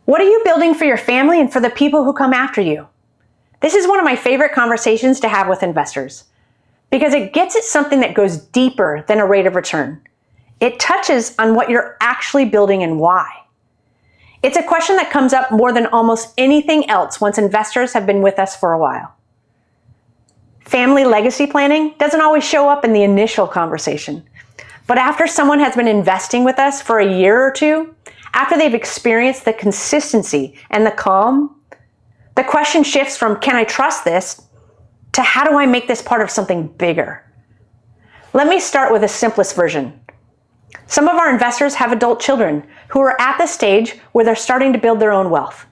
What are you building for your family and for the people who come after you? This is one of my favorite conversations to have with investors because it gets at something that goes deeper than a rate of return. It touches on what you're actually building and why. It's a question that comes up more than almost anything else once investors have been with us for a while. Family legacy planning doesn't always show up in the initial conversation, but after someone has been investing with us for a year or two, after they've experienced the consistency and the calm, the question shifts from, can I trust this, to how do I make this part of something bigger? Let me start with the simplest version. Some of our investors have adult children who are at the stage where they're starting to build their own wealth.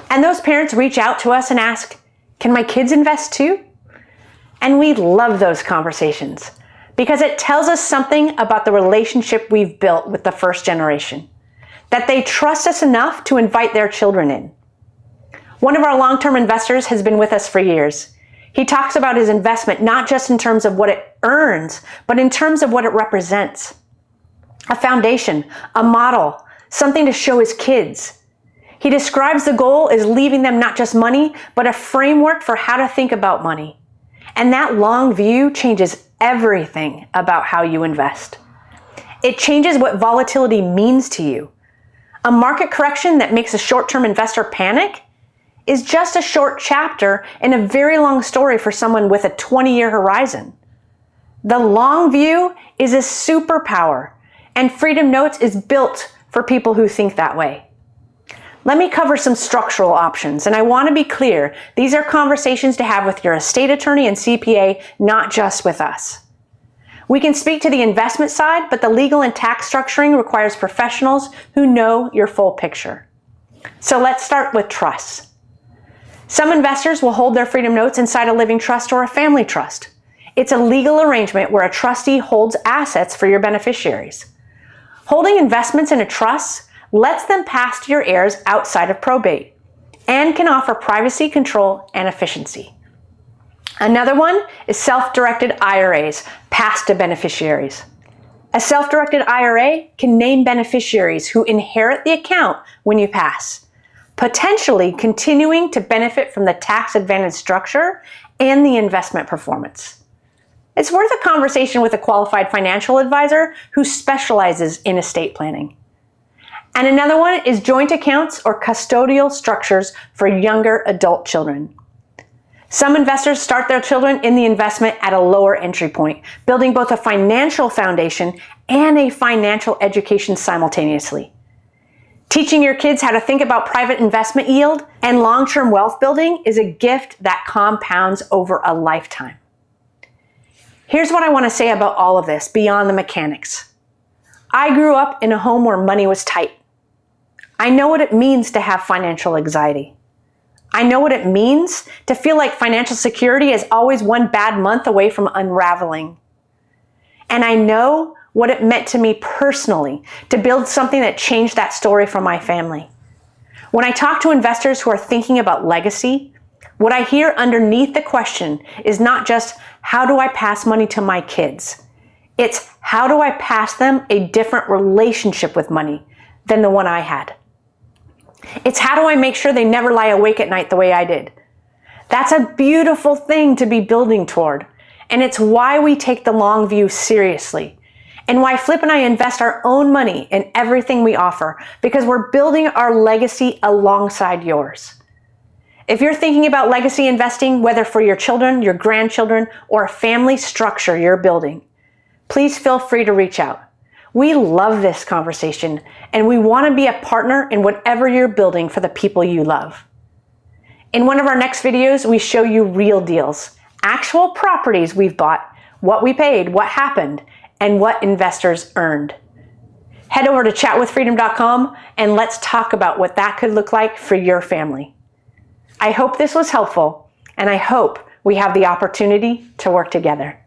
And those parents reach out to us and ask, can my kids invest too? And we love those conversations because it tells us something about the relationship we've built with the first generation, that they trust us enough to invite their children in. One of our long-term investors has been with us for years. He talks about his investment not just in terms of what it earns, but in terms of what it represents. A foundation, a model, something to show his kids. He describes the goal as leaving them not just money, but a framework for how to think about money. And that long view changes everything about how you invest. It changes what volatility means to you. A market correction that makes a short-term investor panic is just a short chapter in a very long story for someone with a 20-year horizon. The long view is a superpower, and Freedom Notes is built for people who think that way. Let me cover some structural options, and I want to be clear, these are conversations to have with your estate attorney and CPA, not just with us. We can speak to the investment side, but the legal and tax structuring requires professionals who know your full picture. So let's start with trusts. Some investors will hold their Freedom Notes inside a living trust or a family trust. It's a legal arrangement where a trustee holds assets for your beneficiaries. Holding investments in a trust lets them pass to your heirs outside of probate and can offer privacy, control, and efficiency. Another one is self-directed IRAs, passed to beneficiaries. A self-directed IRA can name beneficiaries who inherit the account when you pass, potentially continuing to benefit from the tax advantage structure and the investment performance. It's worth a conversation with a qualified financial advisor who specializes in estate planning. And another one is joint accounts or custodial structures for younger adult children. Some investors start their children in the investment at a lower entry point, building both a financial foundation and a financial education simultaneously. Teaching your kids how to think about private investment yield and long-term wealth building is a gift that compounds over a lifetime. Here's what I want to say about all of this beyond the mechanics. I grew up in a home where money was tight. I know what it means to have financial anxiety. I know what it means to feel like financial security is always one bad month away from unraveling. And I know what it meant to me personally to build something that changed that story for my family. When I talk to investors who are thinking about legacy, what I hear underneath the question is not just, how do I pass money to my kids? It's, how do I pass them a different relationship with money than the one I had? It's, how do I make sure they never lie awake at night the way I did? That's a beautiful thing to be building toward. And it's why we take the long view seriously. And why Flip and I invest our own money in everything we offer, because we're building our legacy alongside yours. If you're thinking about legacy investing, whether for your children, your grandchildren, or a family structure you're building, please feel free to reach out. We love this conversation, and we want to be a partner in whatever you're building for the people you love. In one of our next videos, we show you real deals, actual properties we've bought, what we paid, what happened, and what investors earned. Head over to chatwithfreedom.com and let's talk about what that could look like for your family. I hope this was helpful, and I hope we have the opportunity to work together.